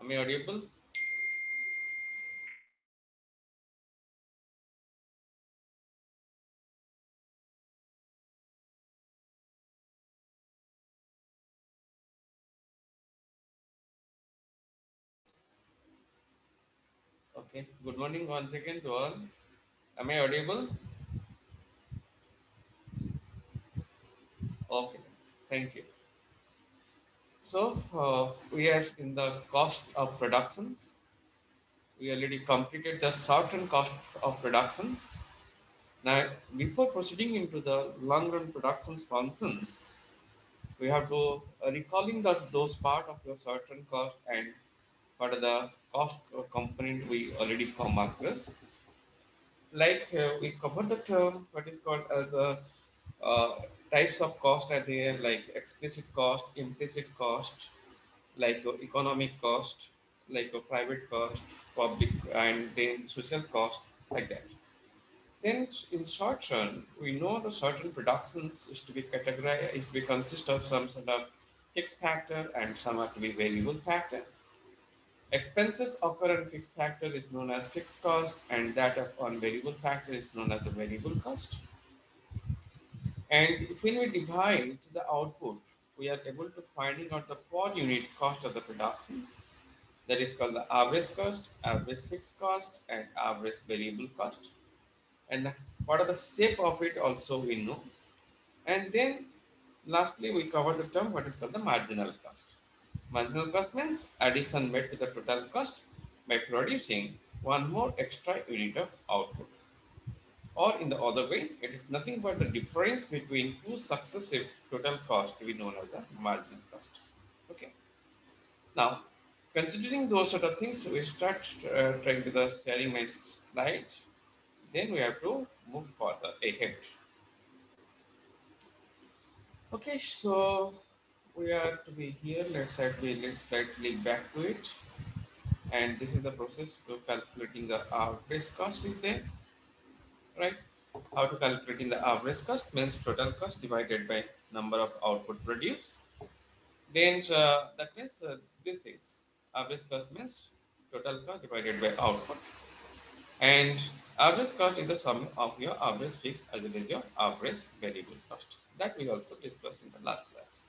Am I audible? Okay. Good morning once again to all. Am I audible? Okay. Thank you. So we are in the cost of productions. We already completed the short-run cost of productions. Now, before proceeding into the long-run productions functions, we have to recalling those part of your short-run cost and what are the cost component we already come across. Like we covered the term what is called as the uh, types of cost are there, like explicit cost, implicit cost, like economic cost, like a private cost, public, and then social cost, like that. Then in short run, we know the certain productions is to be categorized, is to be consist of some sort of fixed factor and some are to be variable factor. Expenses occur on fixed factor is known as fixed cost, and that on variable factor is known as the variable cost. And when we divide the output, we are able to finding out the per unit cost of the productions. That is called the average cost, average fixed cost, and average variable cost. And what are the shape of it also we know. And then lastly, we cover the term what is called the marginal cost. Marginal cost means addition made to the total cost by producing one more extra unit of output. Or in the other way, it is nothing but the difference between two successive total cost to be known as the marginal cost. Okay. Now, considering those sort of things, we start trying to the sharing my slide. Then we have to move further ahead. Okay, so we are to be here. Let's slightly back to it. And this is the process to calculating the average cost is there, right? How to calculating the average cost means total cost divided by number of output produced. Then that means these things. Average cost means total cost divided by output. And average cost is the sum of your average fixed as well as your average variable cost. That we also discussed in the last class.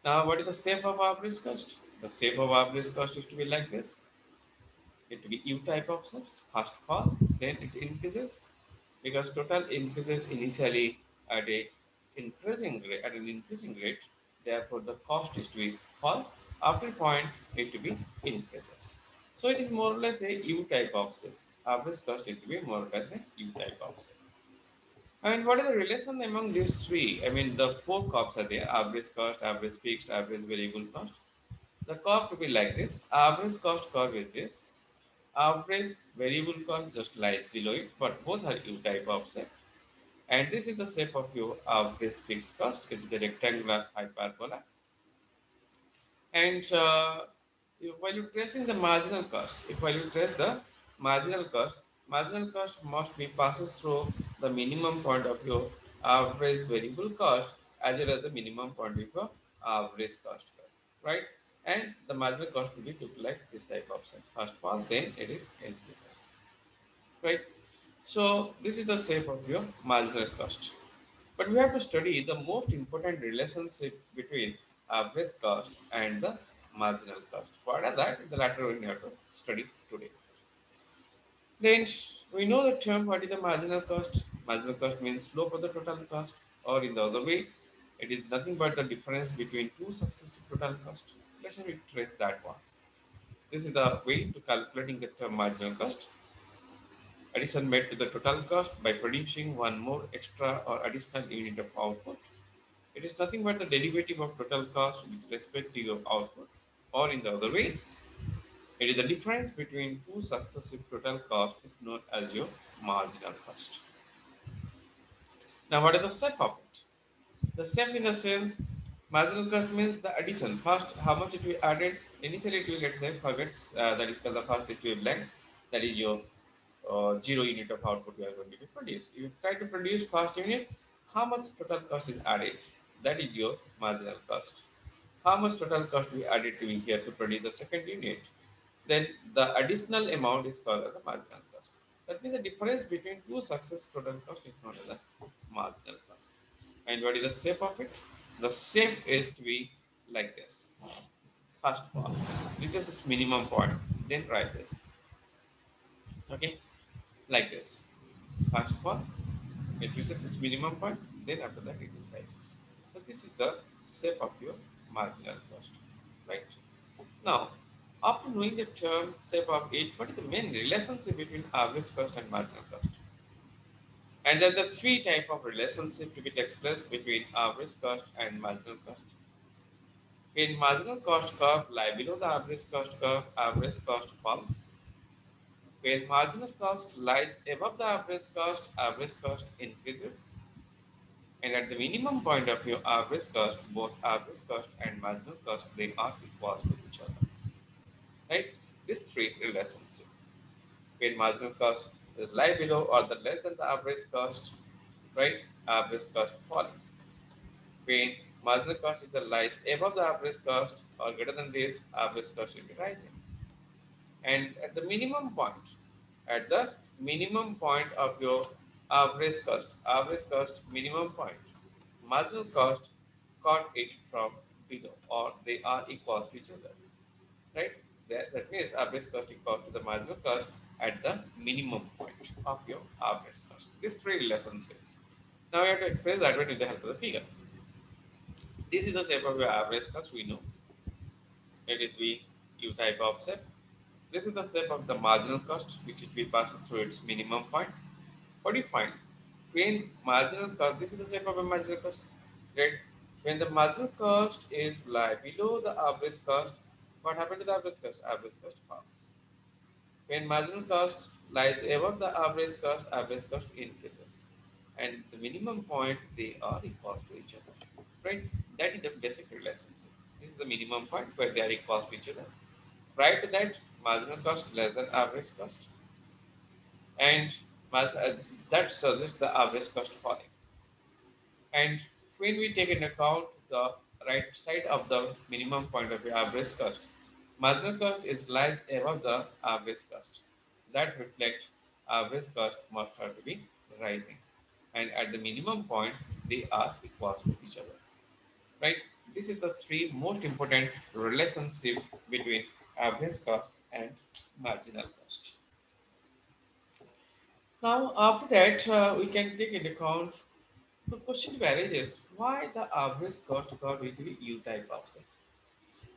Now, what is the shape of average cost? The shape of average cost used to be like this. It will be U type of steps. First fall, then it increases because total increases initially at a at an increasing rate. Therefore, the cost is to be fall. After a point, it to be increases. So it is more or less a U type of steps. Average cost is to be more or less a U type of step. And what is the relation among these three? I mean, the four curves are there: average cost, average fixed, average variable cost. The curve to be like this. Average cost curve is this. Average variable cost just lies below it, but both are U type of shape. And this is the shape of your average fixed cost. It is the rectangular hyperbola. And while you tracing the marginal cost, if while you trace the marginal cost must be passes through the minimum point of your average variable cost as well as the minimum point of your average cost curve, right? And the marginal cost will be look like this type of set. First pass, then it is increases, right? So this is the shape of your marginal cost. But we have to study the most important relationship between average cost and the marginal cost. What are that? The latter we have to study today. Then we know the term what is the marginal cost. Marginal cost means slope of the total cost, or in the other way, it is nothing but the difference between two successive total cost. Let's me trace that one. This is the way to calculating the term marginal cost. Addition made to the total cost by producing one more extra or additional unit of output. It is nothing but the derivative of total cost with respect to your output. Or in the other way, it is the difference between two successive total costs is known as your marginal cost. Now, what is the step of it? The step in the sense, marginal cost means the addition. First, how much it will added. Initially, it will let's say forget that is called the first it will blank. That is your zero unit of output you are going to produce. You try to produce first unit. How much total cost is added? That is your marginal cost. how much total cost we added to be here to produce the second unit. Then the additional amount is called as the marginal cost. That means the difference between two success total cost is known as the marginal cost. And what is the shape of it? The shape is to be like this. First of all, this is its minimum point. Then write this. Okay, like this. First of all, it reaches its minimum point. Then after that, it is rises. So this is the shape of your marginal cost, right? Now, after knowing the term shape of it, what is the main relationship between average cost and marginal cost? And then the three type of relationship to be expressed between average cost and marginal cost. In marginal cost curve lie below the average cost curve, average cost falls. When marginal cost lies above the average cost increases. And at the minimum point of view, average cost, both average cost and marginal cost, they are equal to each other. Right? These three relationship. When marginal cost is lie below or the less than the average cost, right? Average cost falling. When marginal cost is the lies above the average cost or greater than this, average cost will be rising. And at the minimum point of your average cost minimum point, marginal cost caught it from below or they are equal to each other, right? That means average cost equals to the marginal cost at the minimum point of your average cost. These three relationship. Now we have to express that one with the help of the figure. This is the shape of your average cost. We know it is V U type of shape. This is the shape of the marginal cost, which will be passes through its minimum point. What do you find? When marginal cost, this is the shape of a marginal cost, right? When the marginal cost is lie below the average cost, what happened to the average cost? Average cost falls. When marginal cost lies above the average cost increases. And the minimum point, they are equal to each other, right? That is the basic relationship. This is the minimum point where they are equal to each other. Prior to that, marginal cost less than average cost, and that suggests the average cost falling. And when we take into account the right side of the minimum point of the average cost, marginal cost is lies above the average cost. That reflects average cost must have to be rising. And at the minimum point, they are equal to each other. Right? This is the three most important relationship between average cost and marginal cost. Now, after that, we can take into account the question arises why the average cost got into the U type option.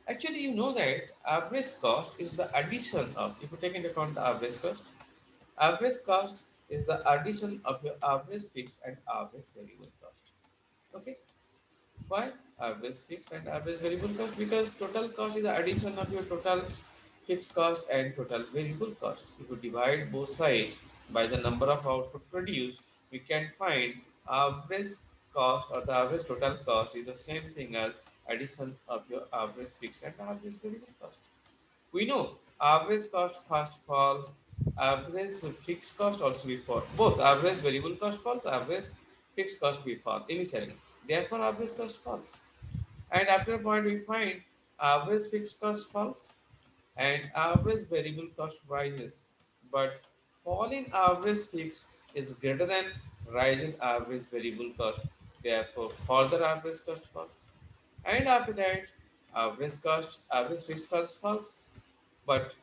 Actually, you know that average cost is the addition of, if you take into account the average cost is the addition of your average fixed and average variable cost. Okay, why average fixed and average variable cost? Because total cost is the addition of your total fixed cost and total variable cost. If you divide both sides by the number of output produced, we can find average cost or the average total cost is the same thing as addition of your average fixed and average variable cost. We know average cost first fall, average fixed cost also will fall. Both average variable cost falls, average fixed cost will fall initially. Therefore, average cost falls. And after a point, we find average fixed cost falls and average variable cost rises. But fall in average fixed is greater than rise in average variable cost. Therefore, further average cost falls. And after that, average fixed cost falls, but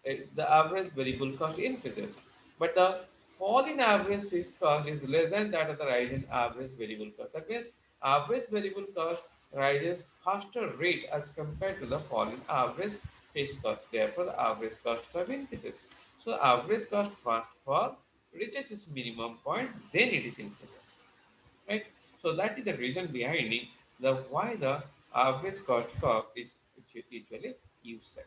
the average variable cost increases. But the fall in average fixed cost is less than that of the rise in average variable cost. That means average variable cost rises faster rate as compared to the fall in average fixed cost. Therefore, the average cost curve increases. So average cost first fall reaches its minimum point, then it is increases. Right? So that is the reason behind it, the why the average cost curve is usually used.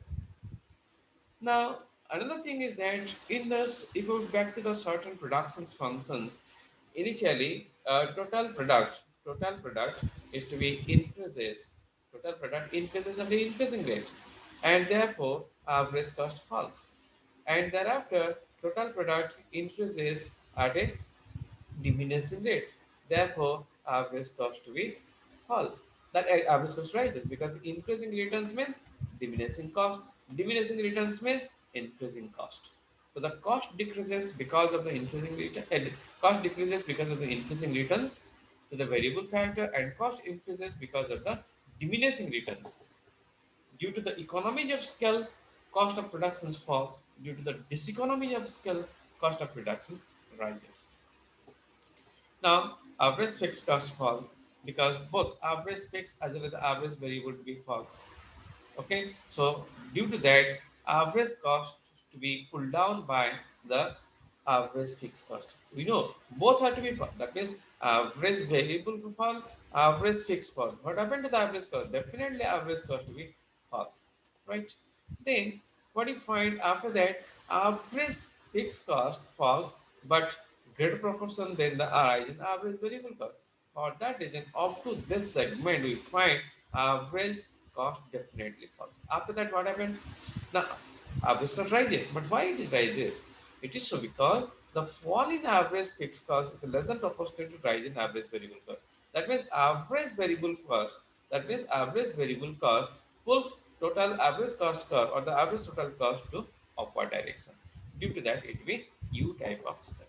Now, another thing is that in this, if you go back to the certain productions functions, initially total product is to be increases, total product increases at the increasing rate, and therefore average cost falls. And thereafter, total product increases at a diminishing rate. Therefore, average cost to be false. that average cost rises because increasing returns means diminishing cost. Diminishing returns means increasing cost. So the cost decreases because of the increasing return. Cost decreases because of the increasing returns to the variable factor, and cost increases because of the diminishing returns. Due to the economies of scale, cost of production falls. Due to the diseconomy of scale, cost of production rises. Now, average fixed cost falls because both average fixed as well as the average variable will be fall. Okay, so due to that, average cost to be pulled down by the average fixed cost. We know both have to be fall. That means average variable to fall, average fixed fall. What happened to the average cost? Definitely average cost to be fall, right? Then what do you find after that? Average fixed cost falls, but greater proportion than the rise in average variable cost. For that reason, up to this segment, we find average cost definitely falls. After that, what happened? Now, average cost rises, but why it is rises? It is so because the fall in average fixed cost is less than proportional to rise in average variable cost. That means average variable cost. That means average variable cost pulls total average cost curve or the average total cost to upward direction. Due to that, it will be U type of cell.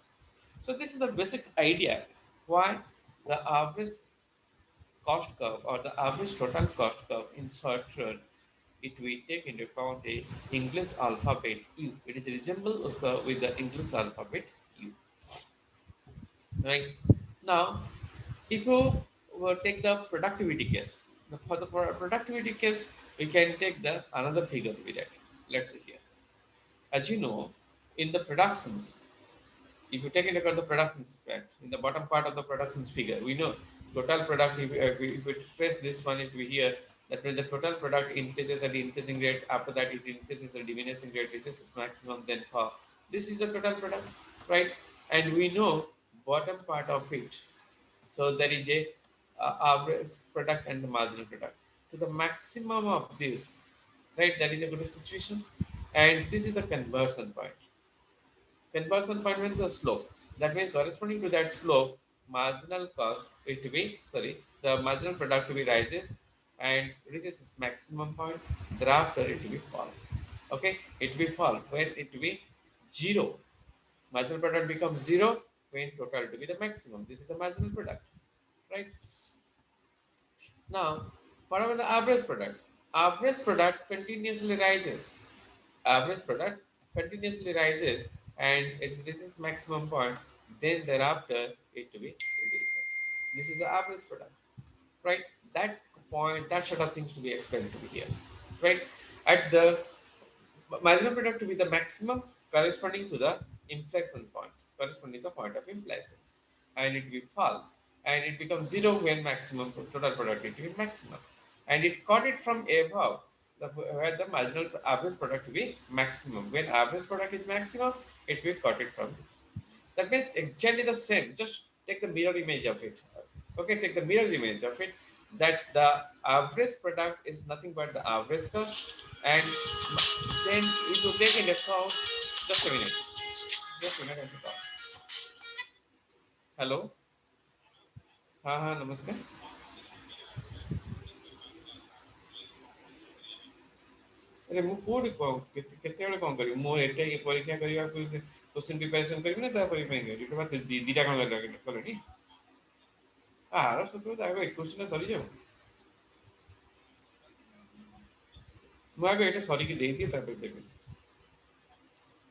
So this is the basic idea why the average cost curve or the average total cost curve in short run, it will take into account a English alphabet U. It is resemble with the English alphabet U. Right now, if you take the productivity case, for the productivity case, we can take the another figure with that. Let's see here. As you know, in the productions, if you take into account the production aspect in the bottom part of the productions figure, we know total product. If we trace this one, it will be here. That means the total product increases at the increasing rate. After that, it increases at diminishing rate. This is maximum. Then for this is the total product, right? And we know bottom part of it. So there is a average product and the marginal product. To the maximum of this, right? That is a good situation, and this is the conversion point. Conversion point means the slope. That means corresponding to that slope, marginal cost is to be, sorry, the marginal product to be rises and reaches its maximum point. Thereafter, it will be fall. Okay, it will fall when it will be zero. Marginal product becomes zero when total to be the maximum. This is the marginal product, right? Now, what about the average product? Average product continuously rises. Average product continuously rises and it reaches maximum point, then thereafter it to be reduces. This is the average product, right? That point, that sort of things to be explained to be here, right? At the marginal product to be the maximum corresponding to the inflection point, corresponding to the point of inflections, and it will fall, and it becomes zero when maximum total productivity is maximum, and it caught it from above where the marginal average product will be maximum. When average product is maximum, it will cut it from. That means exactly the same. Just take the mirror image of it. Okay, take the mirror image of it. That the average product is nothing but the average cost, and then if you take into account, just a minute, just a minute, I have to talk. Hello, हाँ हाँ नमस्कार. अरे ମୁଁ କୋଉଠି କଣ କେତେବେଳେ କଣ କରିବି ମୁଁ ଏଟା ପରୀକ୍ଷା କରିବାକୁ କ୍ୱେଶ୍ଚନ ପ୍ରିପାରେସନ କରିବି ନା ତା ପାଇଁ ଦିଟା କଣ କଲେଣି ଆର ସତରେ ଆଗ 21 ଟା ସରିଯାଉ ମୁଁ ଆଗ ଏଇଟା ସରିକି ଦେଇଦିଏ ତାପରେ ଦେବି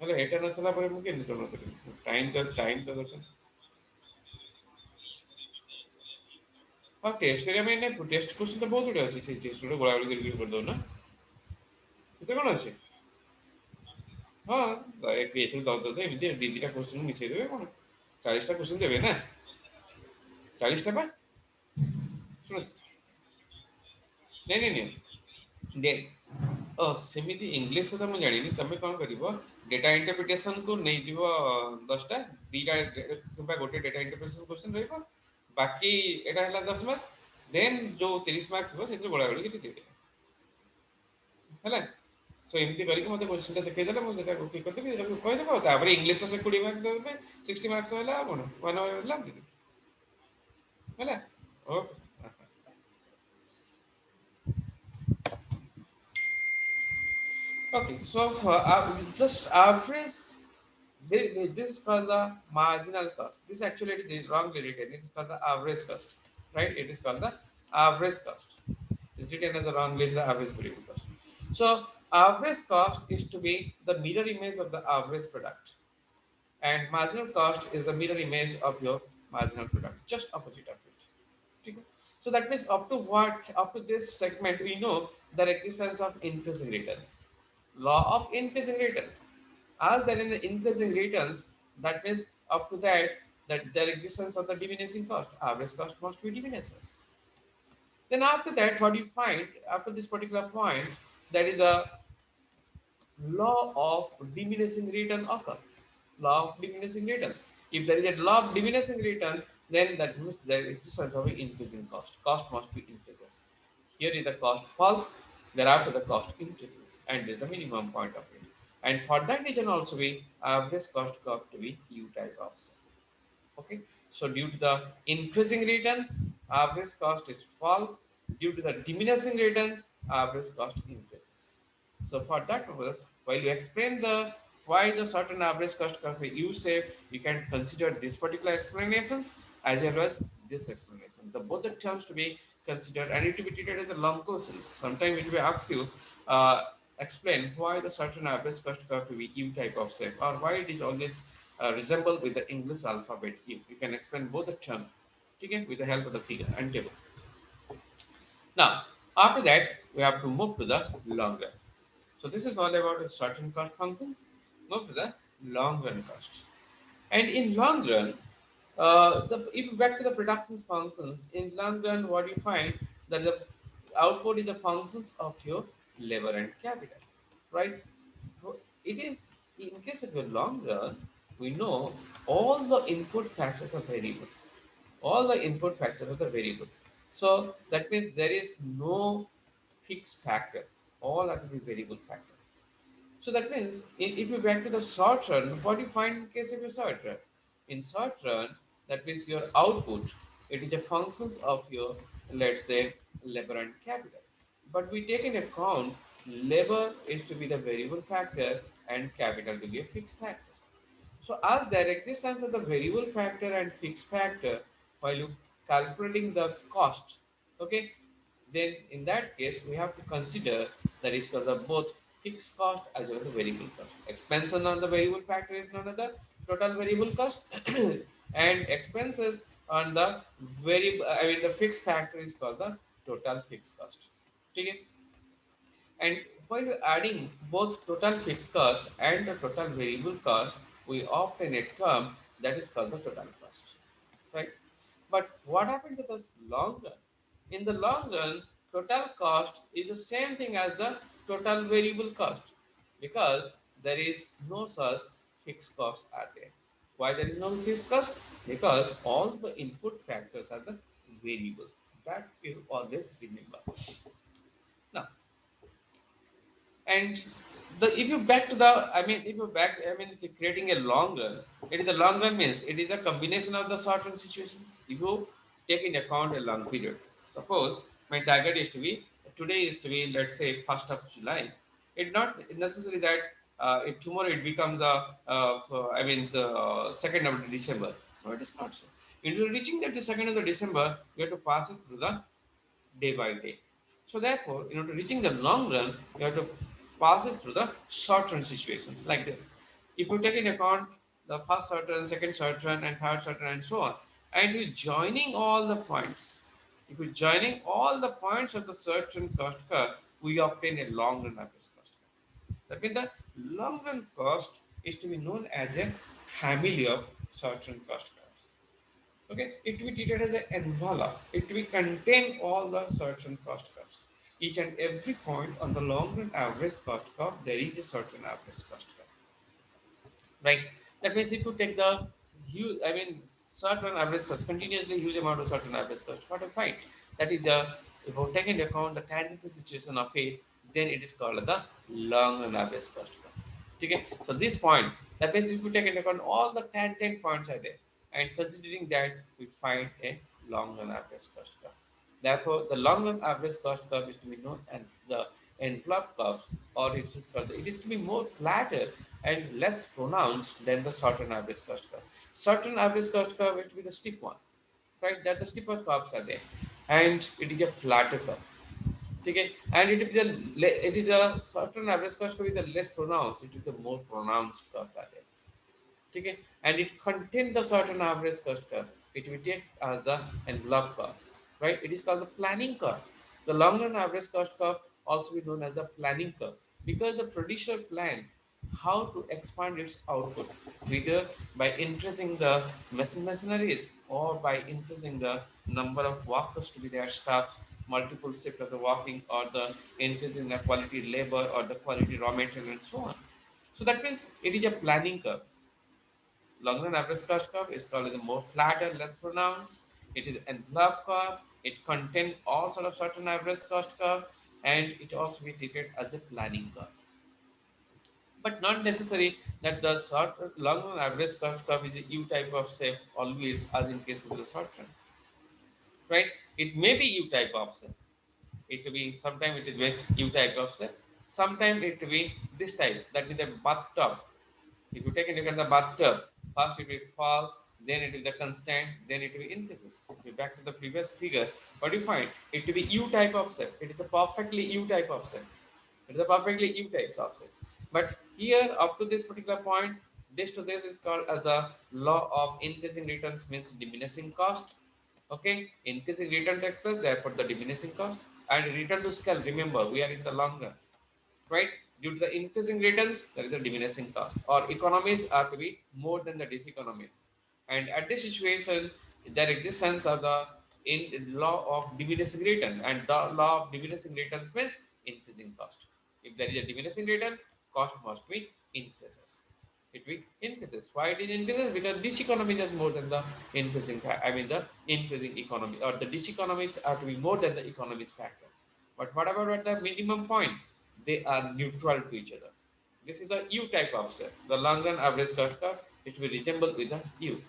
ହେଲେ ଏଇଟା ନ ସରିଲା ପରେ ମୁଁ କେମିତି କଣ କରିବି ଟାଇମ ତ ଦରକାର ହଁ ଟେଷ୍ଟ କରିବା ପାଇଁ ନା ଟେଷ୍ଟ କ୍ୱେଶ୍ଚନ ତ ବହୁତ ଗୁଡେ ଅଛି ସେଇ ଟେଷ୍ଟ ଗୁଡେ ଗୋଳାଗୋଳି କରିକି କରିଦଉ ନା କେତେ କଣ ଅଛି ହଁ ଏଥିରୁ ଦଶ ଏମିତି ଦି ଦିଟା କ୍ୱେଶ୍ଚନ ମିଶେଇ ଦେବେ କଣ 40ଟା କ୍ୱେଶ୍ଚନ ଦେବେ ନା 40ଟା ପା ଶୁଣ ନାଇଁ ନାଇଁ ନାଇଁ ଦେ ସେମିତି ଇଂଲିଶ କଥା ମୁଁ ଜାଣିନି ତମେ କଣ କରିବ ଡେଟା ଇଣ୍ଟରପ୍ରିଟେସନକୁ ନେଇଯିବ 10ଟା ଦିଟା କିମ୍ବା ଗୋଟେ ଡେଟା ଇଣ୍ଟରପ୍ରିଟେସନ କ୍ୱେଶ୍ଚନ ରହିବ ବାକି ଏଇଟା ହେଲା 10 ମାର୍କ ଦେନ୍ ଯୋଉ 30 ମାର୍କ ଥିବ ସେଥିରେ ଗୋଳାଗୋଳି କରି ଦେଇଦେବେ ହେଲା ସୋ ଏମିତି କରିକି ମତେ କ୍ୱେଶ୍ଚନଟା ଦେଖେଇଦେଲେ ମୁଁ ସେଟା ଠିକ୍ କରିଦେବି ଏଟାକୁ କହିଦେବ ଆଉ ତାପରେ ଇଂଲିଶର ସେ 20 ମାର୍କ ଦେବେ 60 ମାର୍କସ ହେଲା ଆଉ କଣ 1 ହେଲା ହେଲା okay Okay, so for just average, this is called the marginal cost. This actually it is wrongly written. It is called the average cost, right? It is called the average cost. It's written as the wrongly the average variable cost. So average cost is to be the mirror image of the average product, and marginal cost is the mirror image of your marginal product, just opposite of it. ठीक है? So that means up to this segment we know the existence of increasing returns. Law of increasing returns. As there is increasing returns, that means up to that the existence of the diminishing cost. Average cost must be diminishes. Then after that, what you find after this particular point, that is the law of diminishing return occur. Law of diminishing return. If there is a law of diminishing return, then that means there existence of an increasing cost. Cost must be increases. Here is the cost falls, thereafter the cost increases, and this is the minimum point of it. And for that reason also we average cost curve to be U type of cell. Okay, so due to the increasing returns, average cost is falls. Due to the diminishing returns, average cost increases. So for that purpose, while you explain the why the certain average cost curve you say, you can consider this particular explanations as well as this explanation. The both the terms to be considered, and it to be treated as a long questions. Sometimes it will ask you, explain why the certain average cost curve to be U type of shape, or why it is always resemble with the English alphabet U. You can explain both the term, okay, with the help of the figure and table. Now, after that, we have to move to the long run. So this is all about the short-run cost functions. Move to the long run cost. And in long run, if you back to the production functions, in long run, what you find that the output is the functions of your labor and capital, right? So it is in case of the long run, we know all the input factors are variable. All the input factors are the variable. So that means there is no fixed factor. All are to be variable factor. So that means if you back to the short run, what do you find in case of your short run? In short run, that means your output, it is a functions of your, let's say, labor and capital. But we take into account labor is to be the variable factor and capital to be a fixed factor. So as there existence of the variable factor and fixed factor while you calculating the cost, okay, then in that case we have to consider the risk of the both fixed cost as well as the variable cost. Expenses on the variable factor is none other total variable cost and expenses on the variable I mean the fixed factor is called the total fixed cost. Okay? And while we're adding both total fixed cost and the total variable cost, we obtain a term that is called the total cost. Right? But what happened to the long run? In the long run, total cost is the same thing as the total variable cost because there is no such fixed cost are there. Why there is no fixed cost? Because all the input factors are the variable. That you always remember. Now, and the if you back to the if you back creating a long run, it is the long run means it is a combination of the short run situations. If you take in account a long period, suppose my target is to be today is to be, let's say, 1st of July. It's not necessary that if tomorrow it becomes the 2nd of December. No, it is not so. Into reaching that the 2nd of the December, you have to pass it through the day by day. So therefore, in order to reaching the long run, you have to pass it through the short run situations like this. If you take into account the first short run, second short run, and third short run, and so on, and you joining all the points, if you joining all the points of the short run cost curve, we obtain a long run average cost curve. That means the long run cost is to be known as a family of short run cost curves. Okay, it will be treated as an envelope. It will contain all the certain cost curves. Each and every point on the long run average cost curve, there is a certain average cost curve, right? That means if you take the huge, certain average cost, continuously huge amount of certain average cost, what you find? That is the, if you take into account the tangential situation of A, then it is called the long run average cost curve. Okay, so this point, that means if you take into account all the tangent points are there, and considering that we find a long run average cost curve. Therefore, the long run average cost curve is to be known as the envelope curves, or it is to be more flatter and less pronounced than the certain average cost curve. Certain average cost curve is to be the steep one, right? That the steeper curves are there, and it is a flatter curve. Okay, and it is a certain average cost curve is the less pronounced. It is the more pronounced curve are there. Okay, and it contains the certain average cost curve. It will take as the envelope curve, right? It is called the planning curve. The long run average cost curve also be known as the planning curve, because the producer plan how to expand its output, either by increasing the machineries or by increasing the number of workers to be their staffs, multiple shift of the working, or the increasing the quality labor or the quality raw material and so on. So that means it is a planning curve. Long run average cost curve is called the more flatter, less pronounced. It is envelope curve. It contains all sort of certain average cost curve, and it also be treated as a planning curve. But not necessary that the short long run average cost curve is a U type of shape always, as in case of the short run, right? It may be U type of shape. It will be sometimes it is U type of shape. Sometimes it will be this type. That means the bathtub. If you take a look at the bathtub, first it will fall, then it will be the constant, then it will increases. If you back to the previous figure, what do you find? It will be U type offset. It is a perfectly U type offset. It is a perfectly U type offset. But here, up to this particular point, this to this is called as the law of increasing returns, means diminishing cost. Okay, increasing return to express, therefore the diminishing cost, and return to scale. Remember, we are in the long run, right? Due to the increasing returns, there is a diminishing cost, or economies are to be more than the diseconomies. And at this situation, there existence of the in law of diminishing return, and the law of diminishing returns means increasing cost. If there is a diminishing return, cost must be increases. It will increases. Why it is increases? Because diseconomies are more than the increasing. I mean the increasing economy, or the diseconomies are to be more than the economies factor. But what about at the minimum point? They are neutral to each other. This is the U type of set. The long run average cost curve is to be resembled with the U.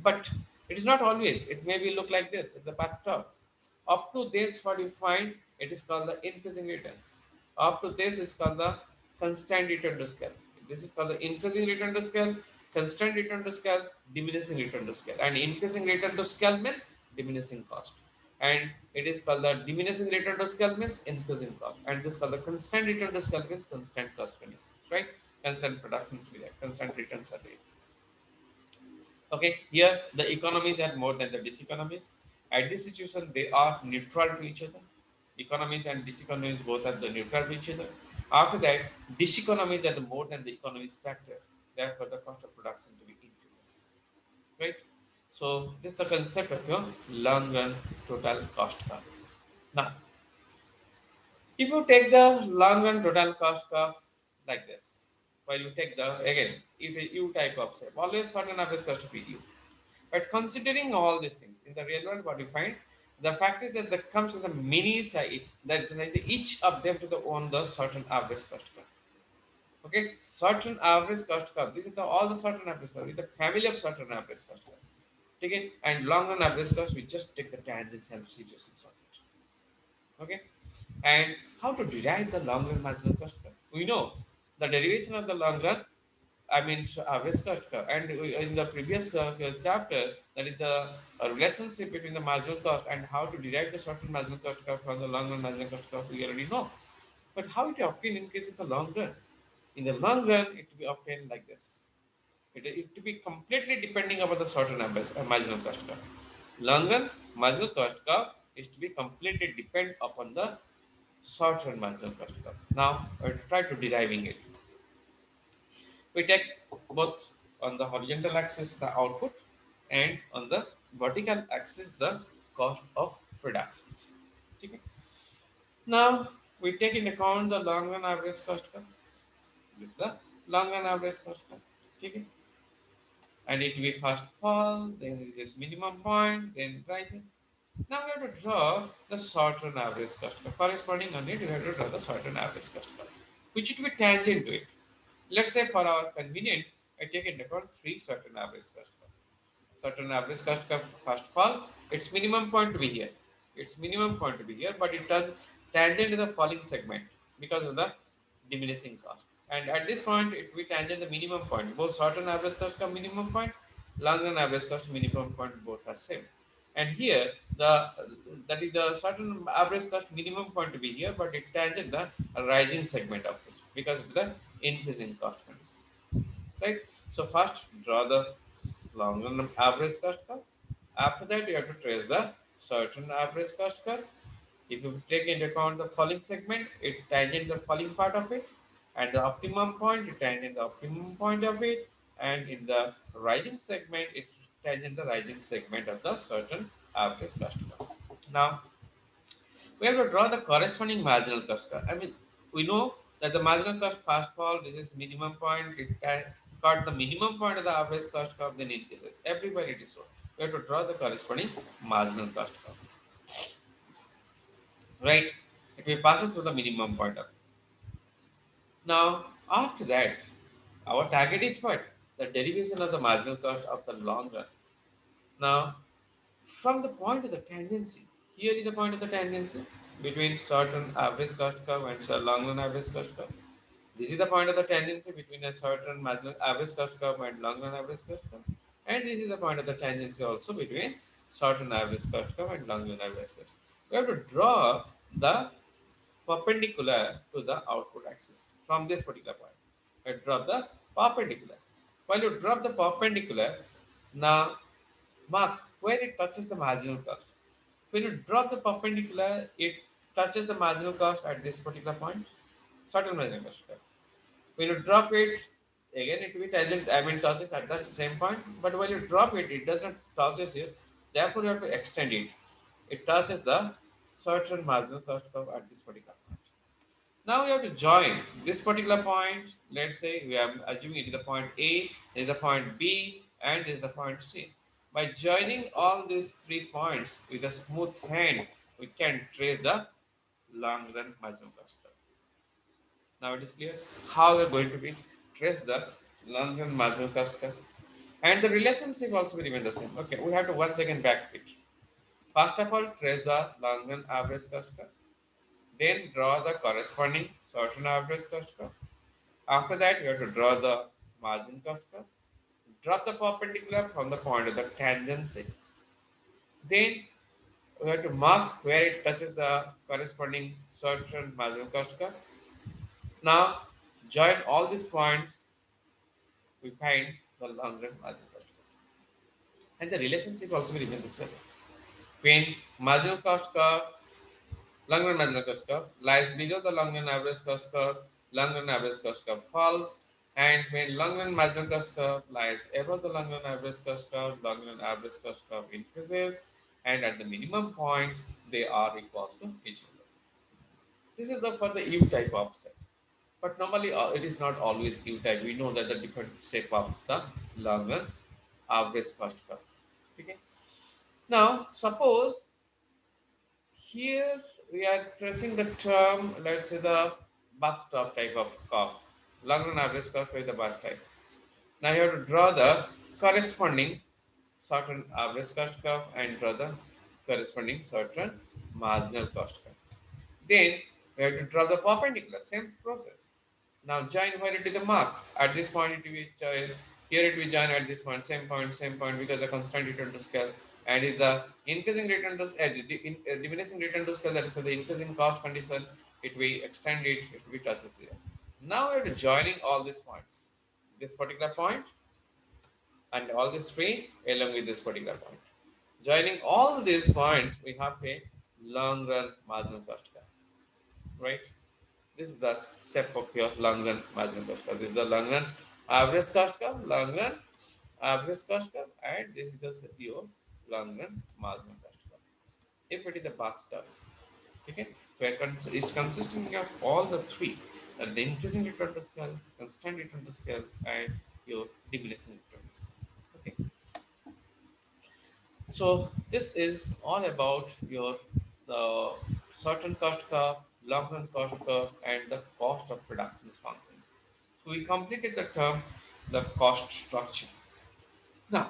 But it is not always. It may be look like this at the bathtub. Up to this, what you find, it is called the increasing returns. Up to this is called the constant return to scale. This is called the increasing return to scale, constant return to scale, diminishing return to scale. And increasing return to scale means diminishing cost. And it is called the diminishing return to scale means increasing cost. And this is called the constant return to scale means constant cost premise, right? Constant production to be there, constant returns are there. Okay, here the economies are more than the diseconomies. At this situation, they are neutral to each other. Economies and diseconomies both are the neutral to each other. After that, diseconomies are the more than the economies factor. Therefore, the cost of production to be increases. Right? So, this is the concept of your long run total cost curve. Now, if you take the long run total cost curve like this, while you take the again, if a U type of shape, always certain average cost of U. But considering all these things in the real world, what you find, the fact is that that comes in the mini side, that each of them to the own the certain average cost curve. Okay, certain average cost curve. This is the all the certain average curve with the family of certain average cost curve. Okay, and long run average cost, we just take the tangents and situations of it. Okay, and how to derive the long run marginal cost curve? We know the derivation of the long run, I mean, risk cost curve. And in the previous chapter, that is the relationship between the marginal cost and how to derive the short-term marginal cost curve from the long-run marginal cost curve, we already know. But how it obtained in case of the long run? In the long run, it to be obtained like this. It to be completely depending upon the short-run marginal cost curve. Long run marginal cost curve is to be completely depend upon the short-run marginal cost curve. Now, I will try to deriving it. We take both on the horizontal axis the output, and on the vertical axis the cost of productions. Okay. Now we take into account the long run average cost curve. This is the long run average cost curve. Okay. And it will first fall, then reaches minimum point, then rises. Now we have to draw the short run average cost curve. Corresponding on it, we have to draw the short run average cost curve, which will be tangent to it. Let's say for our convenient, I take into account three certain average cost curve. Certain average cost curve first fall, its minimum point to be here. Its minimum point to be here, but it turns tangent to the falling segment. because of the diminishing cost. And at this point, it we tangent the minimum point. Both short run average cost curve minimum point, long run average cost minimum point, both are same. And here, that is the certain average cost minimum point to be here, but it tangent the rising segment of it because of the increasing cost condition. Right? So first draw the long run average cost curve. After that, you have to trace the certain average cost curve. If you take into account the falling segment, it tangent the falling part of it, and the optimum point, it tangent the optimum point of it, and in the rising segment, it tangent the rising segment of the certain average cost curve. Now, we have to draw the corresponding marginal cost curve. I mean, we know that the marginal cost first of all, this is minimum point. It got the minimum point of the average cost curve, then increases. Everywhere it is so. We have to draw the corresponding marginal cost curve, right? It will passes through the minimum point of. Now, after that, our target is what? The derivation of the marginal cost of the long run. Now, from the point of the tangency, here is the point of the tangency between certain average cost curve and long run average cost curve. This is the point of the tangency between a certain marginal average cost curve and long run average cost curve. And this is the point of the tangency also between certain average cost curve and long run average cost. We have to draw the perpendicular to the output axis from this particular point. I drop the perpendicular. While you drop the perpendicular, now mark where it touches the marginal cost. When you drop the perpendicular, it touches the marginal cost at this particular point, certain marginal cost. When you drop it, again it will be tangent, I mean touches at the same point, but when you drop it, it does not touches here. Therefore, you have to extend it. It touches the certain marginal cost curve at this particular point. Now we have to join this particular point. Let's say we are assuming it is the point A, this is the point B, and this is the point C. By joining all these 3 points with a smooth hand, we can trace the long run marginal cost curve. Now it is clear how we are going to be trace the long run marginal cost curve. And the relationship also will remain the same. Okay, we have to once again back it. First of all, trace the long run average cost curve. Then draw the corresponding certain average cost curve. After that, you have to draw the margin cost curve. Drop the perpendicular from the point of the tangency. Then we have to mark where it touches the corresponding certain marginal cost curve. Now, join all these points, we find the long run marginal cost curve. And the relationship also will remain the same. When marginal cost curve, long run marginal cost curve lies below the long run average cost curve, long run average cost curve falls, and when long run marginal cost curve lies above the long run average cost curve, long run average cost curve increases, and at the minimum point, they are equal to each other. This is the for the U type offset. But normally it is not always U type. We know that the different shape of the long run average cost curve. Okay. Now suppose here we are tracing the term, let's say the bathtub type of curve, long run average curve with the bath type. Now you have to draw the corresponding certain average cost curve and draw the corresponding certain marginal cost curve. Then we have to draw the perpendicular, same process. Now join where it is the mark. At this point it will be join, here it will join at this same point because the constant return to scale and is the increasing return to diminishing return to scale, that is for the increasing cost condition, it will extend it will be touches here. Now we are joining all these points. This particular point and all these three along with this particular point. Joining all these points, we have a long run marginal cost curve, right? This is the step of your long run marginal cost curve. This is the long run average cost curve, long run average cost curve, and this is the your long run marginal cost curve. If it is the bathtub, okay, where it's consisting of all the three, the increasing return to scale, constant return to scale, and your diminishing return to scale. Okay, so this is all about your the certain cost curve, long run cost curve, and the cost of production functions. So we completed the term, the cost structure. Now,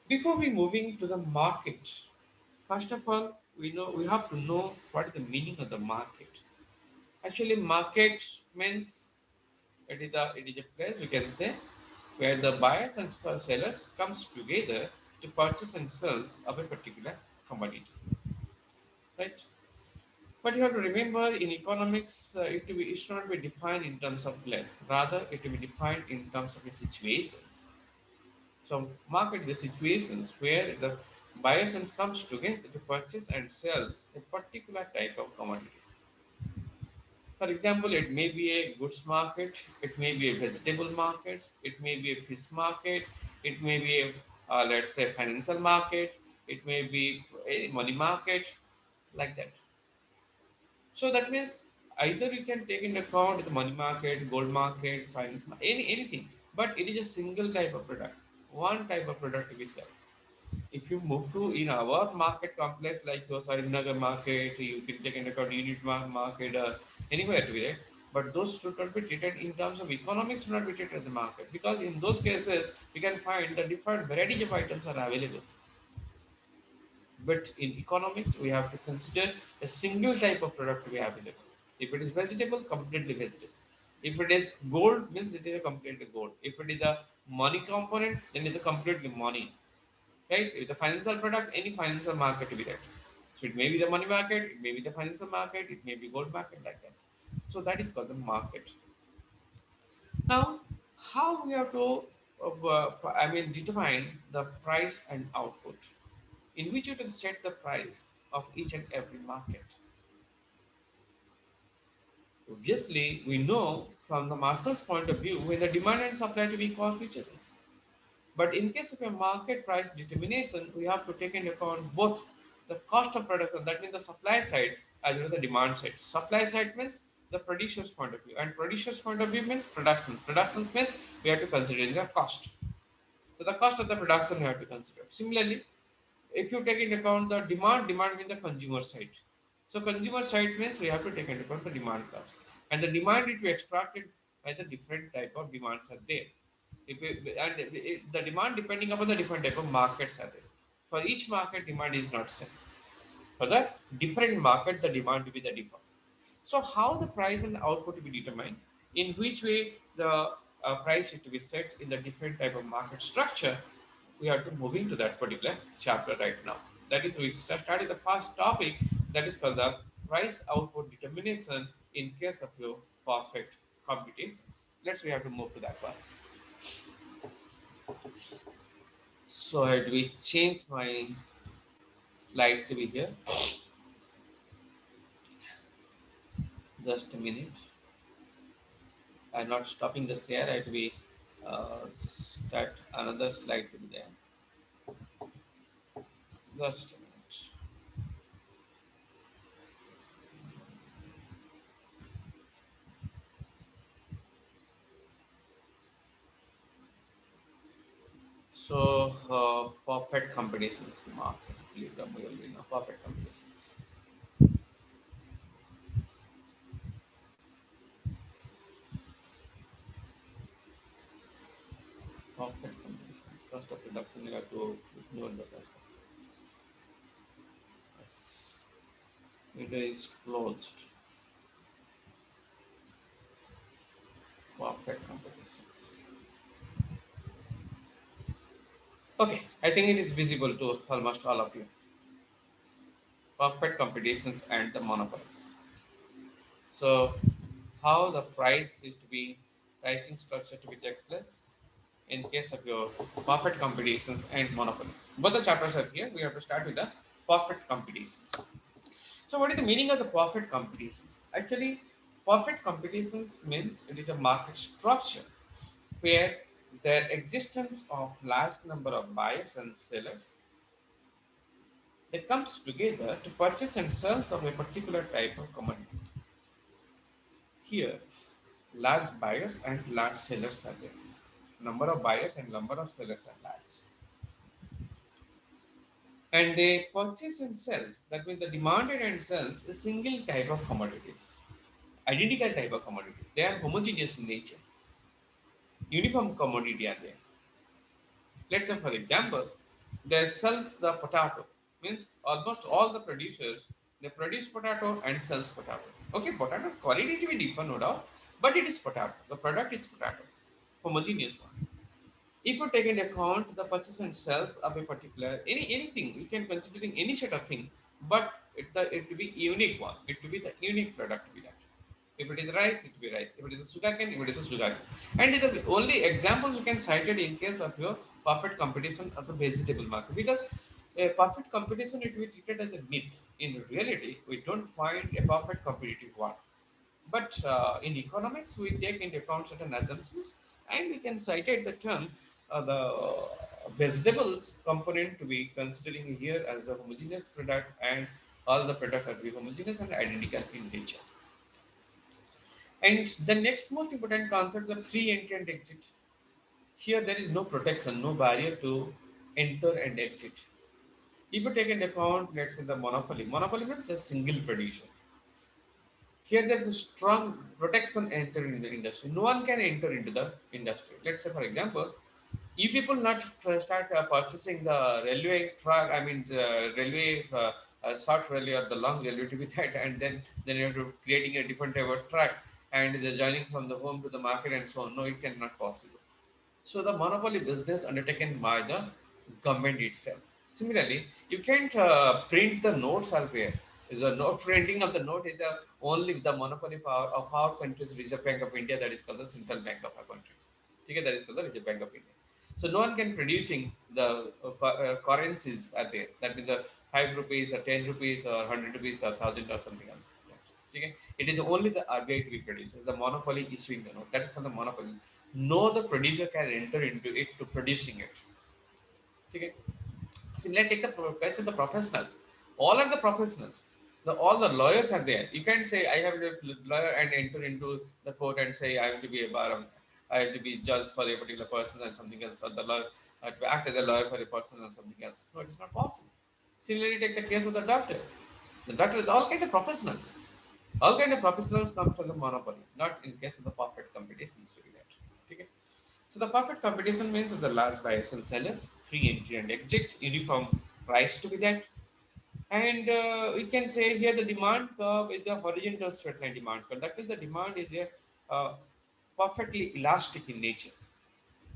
before we moving to the market, first of all, we have to know what is the meaning of the market. Actually, market means it is a place we can say where the buyers and sellers comes together to purchase and sales of a particular commodity, right? But you have to remember in economics, it should not be defined in terms of place. Rather, it will be defined in terms of the situations. So, market the situations where the buyers and comes together to purchase and sells a particular type of commodity. For example, it may be a goods market, it may be a vegetable market, it may be a fish market, it may be a let's say financial market, it may be a money market, like that. So that means either you can take into account the money market, gold market, anything, but it is a single type of product, one type of product to be sold. If you move to in our market complex like your Sainagar market, you can take into account market, anywhere to be there. But those should not be treated in terms of economics, should not be treated as the market because in those cases we can find the different varieties of items are available. But in economics, we have to consider a single type of product to be available. If it is vegetable, completely vegetable. If it is gold, means it is a completely gold. If it is a money component, then it is a completely money. Right? If the financial product, any financial market to be that. So it may be the money market, it may be the financial market, it may be gold market, like that. So that is called the market. Now, how we have to, determine the price and output in which you can set the price of each and every market. Obviously, we know from the master's point of view when the demand and supply to be cost each other. But in case of a market price determination, we have to take into account both the cost of production, that means the supply side, as well as the demand side. Supply side means the producer's point of view, and producer's point of view means production. Production means we have to consider the cost. So the cost of the production we have to consider. Similarly, if you take into account the demand means the consumer side. So consumer side means we have to take into account the demand curves. And the demand it we extracted by the different type of demands are there. The demand depending upon the different type of markets are there. For each market, demand is not same. For the different market, the demand will be the different. So how the price and output to be determined, in which way the price is to be set in the different type of market structure, we have to move into that particular chapter right now. That is, we started the first topic that is for the price output determination in case of your perfect computations. We have to move to that one. So I will change my slide to be here. Just a minute. I'm not stopping the share. I will be start another slide to be there. Just a minute. So perfect combinations market. Leave them will be no perfect combinations. Perfect combinations. Cost of production you have to ignore the cost. Yes. It is closed. Perfect combinations. Okay, I think it is visible to almost all of you. Perfect competitions and the monopoly. So, how the price is to be pricing structure to be takes place in case of your perfect competitions and monopoly. Both the chapters are here. We have to start with the perfect competitions. So, what is the meaning of the perfect competitions? Actually, perfect competitions means it is a market structure where there existence of large number of buyers and sellers that comes together to purchase and sell of a particular type of commodity. Here, large buyers and large sellers are there. Number of buyers and number of sellers are large. And they purchase and sells, that means the demanded and sells a single type of commodities, identical type of commodities. They are homogeneous in nature, uniform commodity are there. Let's say, for example, they sells the potato, means almost all the producers They produce potato and sells potato. Okay, potato quality to be different, no doubt, but it is potato. The product is potato, homogeneous one. If you take into account the purchase and sales of a particular anything, we can considering any set of thing, but it to be unique one. It to be the unique product to be that. If it is rice, it will be rice. If it is sugarcane, if it is sugarcane. And the only examples you can cite it in case of your perfect competition of the vegetable market, because a perfect competition it will be treated as a myth. In reality, we don't find a perfect competitive one. But in economics, we take into account certain assumptions, and we can cite the term the vegetables component to be considering here as the homogeneous product, and all the product are to be homogeneous and identical in nature. And the next most important concept, the free entry and exit. Here there is no protection, no barrier to enter and exit. If you take into account, let's say the monopoly. Monopoly means a single producer. Here there is a strong protection enter in the industry. No one can enter into the industry. Let's say, for example, if people not start purchasing the railway track, I mean the railway, short railway or the long railway to be that, and then you have to creating a different type of track, and the journeying from the home to the market and so on. No, it cannot possible. So the monopoly business undertaken by the government itself. Similarly, you can't print the notes are there. Is the note printing of the note is the only the monopoly power of our country's Reserve Bank of India, that is called the central bank of our country. Okay, that is called the Reserve Bank of India. So no one can producing the currencies are there. That means the 5 rupees or 10 rupees or 100 rupees or 1,000 or something else. Okay. It is only the RBI to be produces. The monopoly issuing the note. That is called the monopoly. No the producer can enter into it to producing it. Okay. Similarly, take the case of the professionals. All are the professionals. All the lawyers are there. You can't say I have a lawyer and enter into the court and say I have to be a bar. I have to be judge for a particular person and something else, or the lawyer to act as a lawyer for a person and something else. No, it is not possible. Similarly, take the case of the doctor. The doctor is all kind of professionals. All kind of professionals come from the monopoly, not in case of the perfect competitions to be that. Okay. So the perfect competition means that the last buyers and sellers, free entry and exit, uniform price to be that. And we can say here the demand curve is a horizontal straight line demand curve. That means the demand is a perfectly elastic in nature.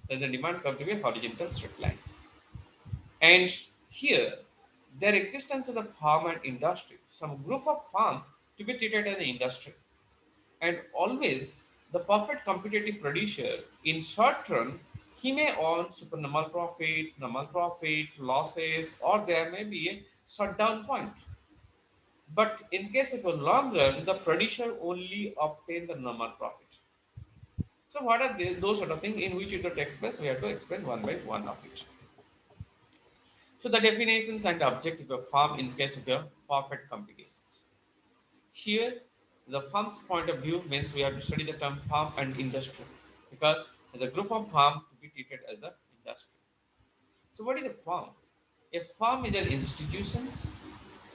Then the demand curve to be a horizontal straight line. And here, their existence of the farm and industry, some group of farm to be treated as an industry. And always the perfect competitive producer in short run, he may earn supernormal profit, losses, or there may be a shutdown point. But in case of a long run, the producer only obtain the normal profit. So what are those sort of things in which you have to express? We have to explain one by one of it. So the definitions and objective of farm in case of your perfect competitions. Here, the farm's point of view means we have to study the term farm and industry, because the group of farm to be treated as the industry. So what is a farm? A farm is an institutions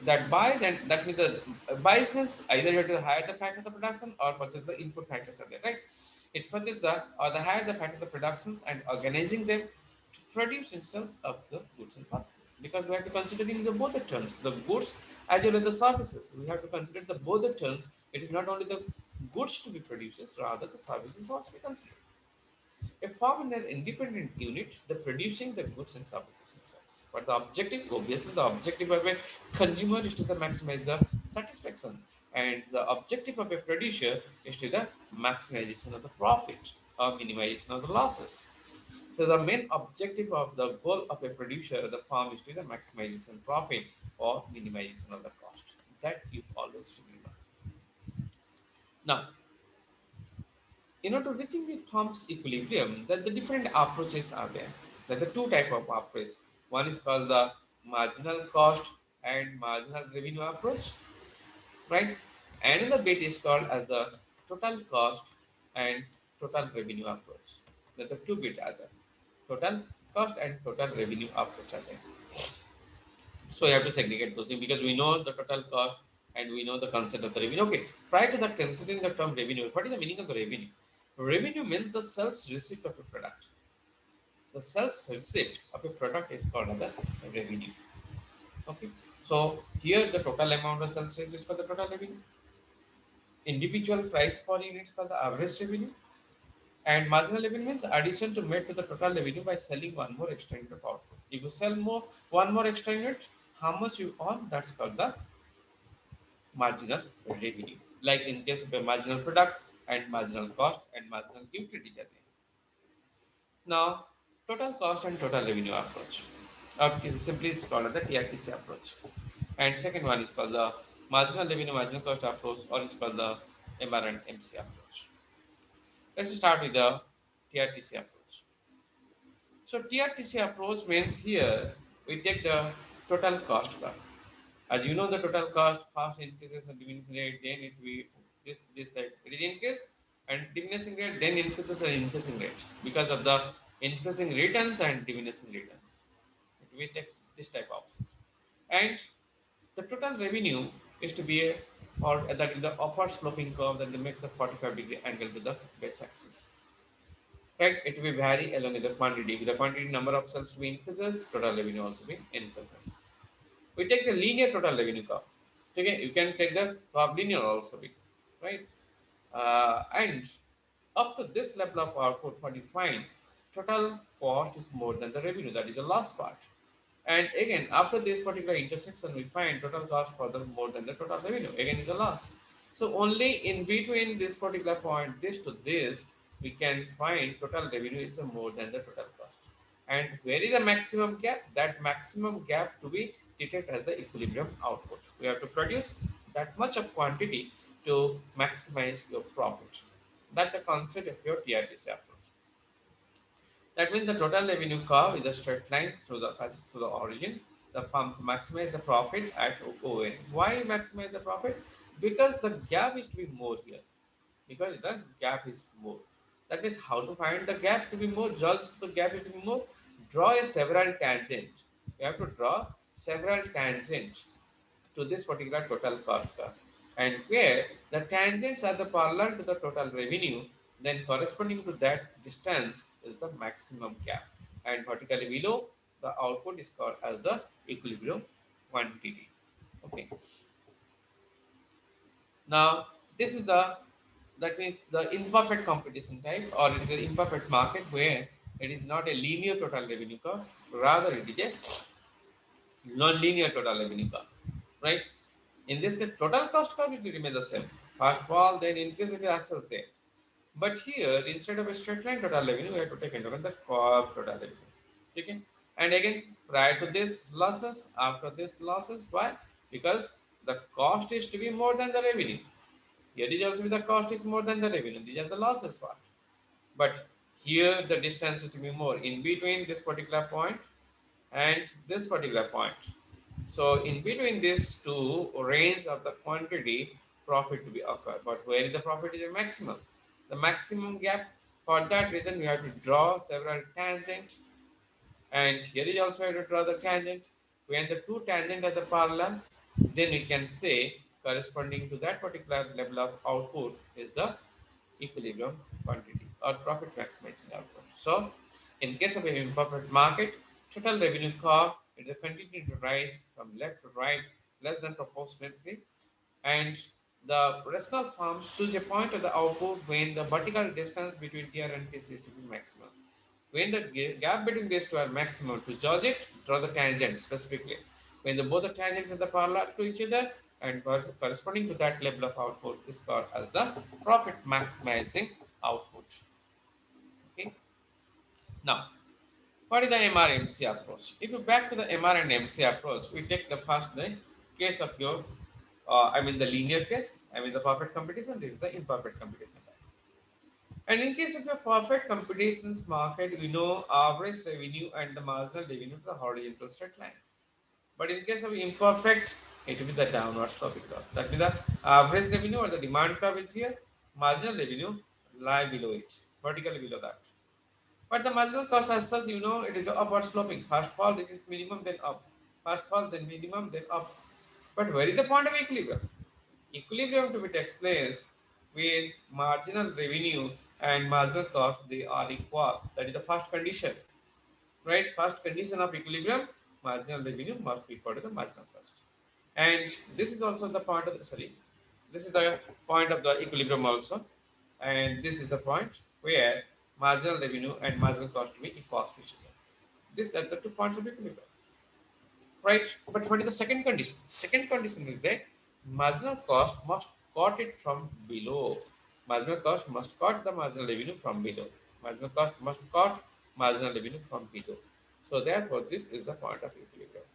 that buys, and that means the buys means either you have to hire the factor of the production or purchase the input factors are there, right? It purchases the or the hire the factor of the productions and organizing them to produce instance of the goods and services. Because we have to consider in the both the terms, the goods as well as the services. We have to consider the both the terms. It is not only the goods to be produced, rather the services also be considered. A farm in an independent unit, the producing the goods and services themselves. But the objective, obviously, the objective of a consumer is to the maximize the satisfaction, and the objective of a producer is to the maximization of the profit or minimization of the losses. So the main objective of the goal of a producer of the farm is to the maximization profit or minimization of the cost. That you always remember. Now, to reaching the farm's equilibrium, that the different approaches are there. There are the two type of approach. One is called the marginal cost and marginal revenue approach, right? Another bit is called as the total cost and total revenue approach. The two bit are there. Total cost and total revenue approach are there. So you have to segregate those things because we know the total cost and we know the concept of the revenue. Okay, prior to that, considering the term revenue, what is the meaning of the revenue? Revenue means the sales receipt of a product. The sales receipt of a product is called as the revenue. Okay, so here the total amount of sales is for the total revenue. Individual price per unit is called the average revenue. And marginal revenue means addition to made to the total revenue by selling one more extra unit of output. If you sell one more extra unit, how much you earn? That's called the marginal revenue. Like in case of a marginal product and marginal cost and marginal utility are there. Now, total cost and total revenue approach. Simply it's called the TRTC approach. And second one is called the marginal revenue marginal cost approach, or it's called the MR and MC approach. Let's start with the TRTC approach. So TRTC approach means here we take the total cost curve. As you know, the total cost first increases and diminishing rate, then it will this type it is increase and diminishing rate, then increases and increasing rate because of the increasing returns and diminishing returns. It will take this type of option. And the total revenue is to be a or that is the upward sloping curve that makes a 45-degree angle to the base axis. Right? It will vary along with the quantity. If the quantity number of cells to be increases, total revenue also be increases. We take the linear total revenue curve. Okay, you can take the curve linear also, right? And up to this level of output, what you find, total cost is more than the revenue. That is the last part. And again, after this particular intersection, we find total cost further more than the total revenue. Again, is the loss. So only in between this particular point, this to this, we can find total revenue is more than the total cost. And where is the maximum gap? That maximum gap to be treated as the equilibrium output. We have to produce that much of quantity to maximize your profit. That's the concept of your TRTC approach. That means the total revenue curve is a straight line through the passes through the origin. The firm to maximize the profit at ON. Why maximize the profit? Because the gap is to be more here. Because the gap is more. That means how to find the gap to be more? Just the gap is to be more. Draw a several tangent. You have to draw several tangents to this particular total cost curve. And where the tangents are the parallel to the total revenue, then corresponding to that distance is the maximum gap. And vertically below, the output is called as the equilibrium quantity. Okay. Now, this is the that means the imperfect competition type or it is the imperfect market where it is not a linear total revenue curve, rather it is a non-linear total revenue curve, right? In this case, total cost curve will remain the same. First of all, then increase it access there. But here, instead of a straight line total revenue, we have to take into account the curve total revenue. Okay? And again, prior to this losses, after this losses, why? Because the cost is to be more than the revenue. Here is also the cost is more than the revenue. These are the losses part. But here the distance is to be more in between this particular point and this particular point. So in between these two range of the quantity profit to be occur. But where is the profit is the maximum? The maximum gap. For that reason, we have to draw several tangent, and here is also have to draw the tangent. When the two tangent are the parallel, then we can say corresponding to that particular level of output is the equilibrium quantity or profit maximizing output. So, in case of an imperfect market, total revenue curve it will continue to rise from left to right less than proportionately, and the rational firms choose a point of the output when the vertical distance between TR and TC is to be maximum. When the gap between these two are maximum, to judge it, draw the tangent specifically. When both the tangents are the parallel to each other and corresponding to that level of output is called as the profit maximizing output. Okay. Now, what is the MRMC approach? If you back to the MR and MC approach, we take the case of your, I mean the linear case, I mean the perfect competition. This is the imperfect competition. And in case of a perfect competitions market, we know average revenue and the marginal revenue to the horizontal straight line. But in case of imperfect, it will be the downward sloping curve. That means the average revenue or the demand curve is here, marginal revenue lie below it, vertically below that. But the marginal cost as such, you know, it is the upward sloping. First fall, this is minimum, then up. First fall, then minimum, then up. But where is the point of equilibrium? Equilibrium to be takes place when marginal revenue and marginal cost they are equal. That is the first condition, right? First condition of equilibrium. marginal revenue must be equal to the marginal cost. And this is also the point of the, sorry, this is the point of the equilibrium also. And this is the point where marginal revenue and marginal cost will be equal to each other. These are the 2 points of equilibrium, right? But what is the second condition? Second condition is that marginal cost must cut it from below. Marginal cost must cut the marginal revenue from below. Marginal cost must cut marginal revenue from below. So therefore, this is the point of equilibrium.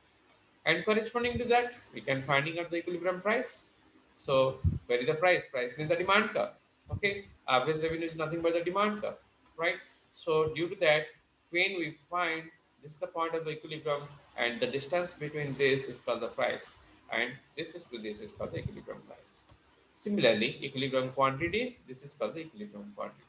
And corresponding to that, we can finding out the equilibrium price. So where is the price? Price means the demand curve. Okay, average revenue is nothing but the demand curve, right? So due to that, when we find this is the point of the equilibrium, and the distance between this is called the price, and this is called the equilibrium price. Similarly, equilibrium quantity, this is called the equilibrium quantity.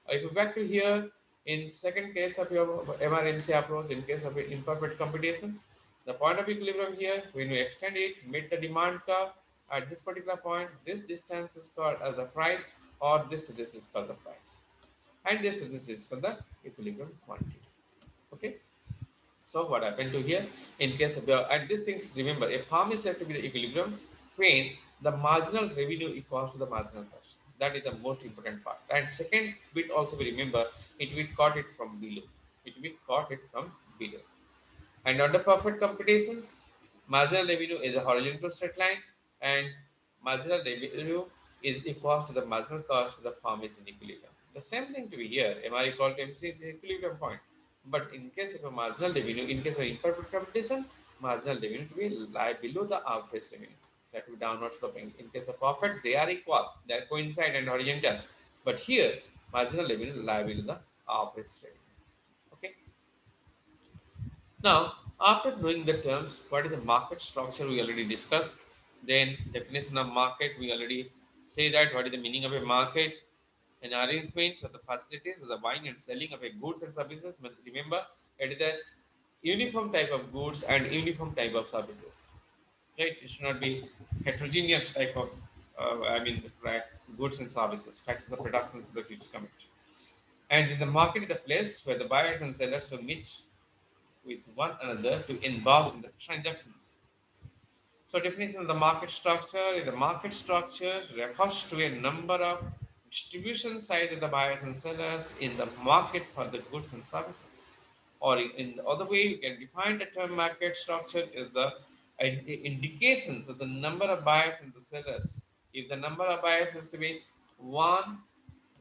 If you back to here, in second case of your MRMC approach, in case of imperfect computations, the point of equilibrium here, when you extend it, meet the demand curve at this particular point, this distance is called as the price, or this to this is called the price, and this to this is called the equilibrium quantity. Okay. So what happened to here in case of the and these things remember a farm is said to be the equilibrium when the marginal revenue equals to the marginal cost. That is the most important part. And second bit also we remember it we caught it from below. It we caught it from below. And under perfect computations, marginal revenue is a horizontal straight line, and marginal revenue is equal to the marginal cost of the firm is in equilibrium. The same thing to be here, MR equal to MC is the equilibrium point. But in case of a marginal revenue, in case of imperfect computation, marginal revenue to be lie below the average revenue. That will be downward sloping. In case of perfect, they are equal, they are coincide and horizontal. But here, marginal revenue lie below the average revenue. Okay. Now, after knowing the terms, what is the market structure we already discussed. Then definition of market, we already say that what is the meaning of a market, an arrangement of the facilities of the buying and selling of a goods and services. But remember, it is a uniform type of goods and uniform type of services. Right? It should not be heterogeneous type of, right, goods and services. Factors of productions that which commit. And in the market is the place where the buyers and sellers will meet with one another to involve in the transactions. So definition of the market structure, the market structure refers to a number of distribution sides of the buyers and sellers in the market for the goods and services. Or in the other way, you can define the term market structure is the indications of the number of buyers and the sellers. If the number of buyers is to be one,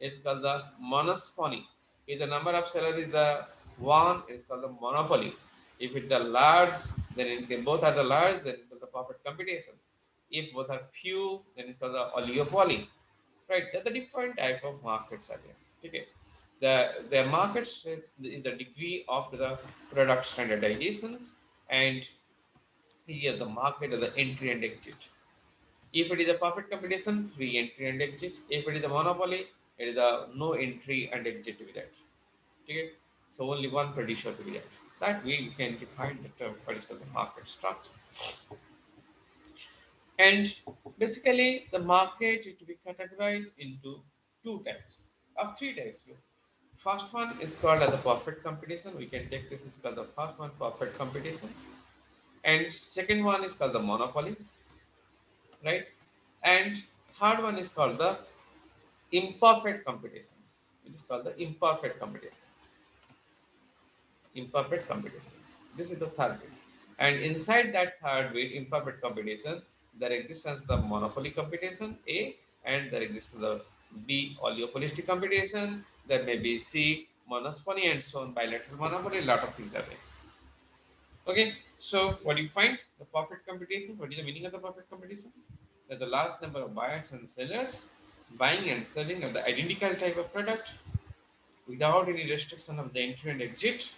it's called the monospony. If the number of sellers is the one, it's called the monopoly. If it's the large, then both are the large, then it's called the perfect competition. If both are few, then it's called the oligopoly. Right? That's the different type of markets are there. Okay. The markets is the degree of the product standardizations, and here the market is the entry and exit. If it is a perfect competition, free entry and exit. If it is a monopoly, it is a no entry and exit to be that. Okay? So only one producer to be that. That way you can define the term what is called the market structure. And basically the market is to be categorized into two types or three types. First one is called as the perfect competition. We can take this is called the first one perfect competition. And second one is called the monopoly, right? And third one is called the imperfect computations. It is called the imperfect computations. Imperfect computations. This is the third bit. And inside that third bit, imperfect computation, there exists the monopoly computation A, and there exists the B oligopolistic computation. There may be C monospony and so on, bilateral monopoly. A lot of things are there. Okay, so what do you find? The perfect computation. What is the meaning of the perfect computations? That the large number of buyers and sellers buying and selling of the identical type of product without any restriction of the entry and exit,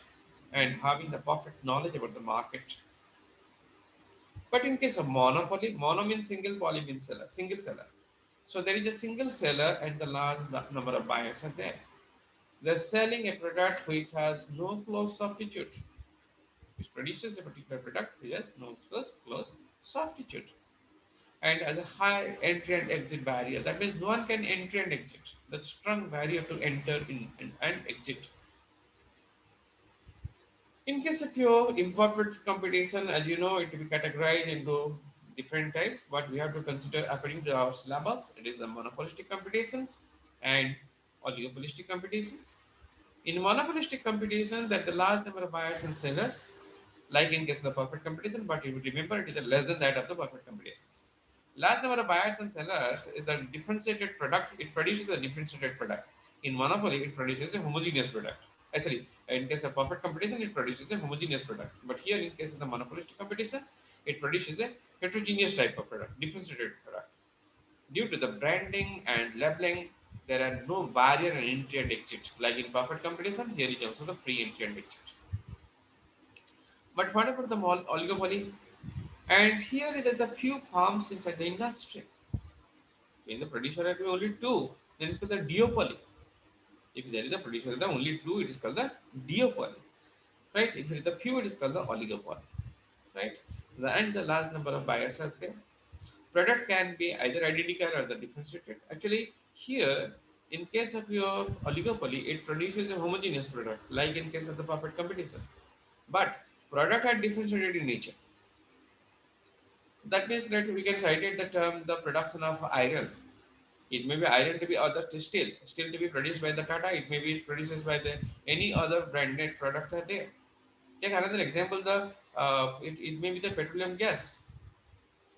and having the perfect knowledge about the market. But in case of monopoly, mono means single, poly means seller, single seller. So there is a single seller and the large number of buyers are there. They're selling a product which has no close substitute, which produces a particular product which has no close substitute. And as a high entry and exit barrier, that means no one can enter and exit. The strong barrier to enter in and exit. In case of your import competition, as you know, it will be categorized into different types. But we have to consider according to our syllabus. It is the monopolistic competitions and oligopolistic competitions. In monopolistic competition, that the large number of buyers and sellers, like in case of the perfect competition, but you would remember it is less than that of the perfect competitions. Large number of buyers and sellers is the differentiated product. It produces a differentiated product. In monopoly, it produces a homogeneous product. Sorry, in case of perfect competition, it produces a homogeneous product. But here, in case of the monopolistic competition, it produces a heterogeneous type of product, differentiated product. Due to the branding and labeling, there are no barrier and entry and exit. Like in perfect competition, here is also the free entry and exit. But what about the oligopoly? And here is that the few farms inside the industry. In the producer are only two, then it's called the duopoly. If there is a producer, the only two, it is called the duopoly. Right? If it is the few, it is called the oligopoly. Right? And the large number of buyers are there. Product can be either identical or the differentiated. Actually, here, in case of your oligopoly, it produces a homogeneous product, like in case of the perfect competition. But product are differentiated in nature. That means that we can cite it the term the production of iron. It may be iron to be other steel to be produced by the Tata. It may be produced by the any other branded product are there. Take another example. It may be the petroleum gas.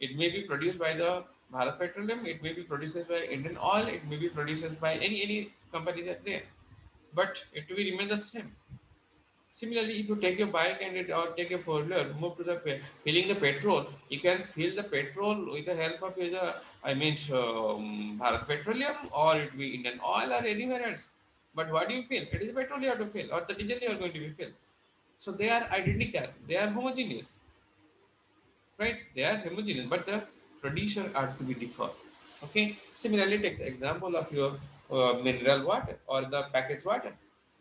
It may be produced by the Bharat Petroleum. It may be produced by Indian Oil. It may be produced by any companies out there. But it will remain the same. Similarly, if you take your bike and or take a four-wheeler, move to the filling the petrol, you can fill the petrol with the help of either Bharat Petroleum or it will be Indian Oil or anywhere else. But what do you fill? It is petrol you have to fill or the diesel you are going to be filled. So they are identical. They are homogeneous, right? They are homogeneous, but the producer are to be differ. Okay. Similarly, take the example of your mineral water or the packaged water.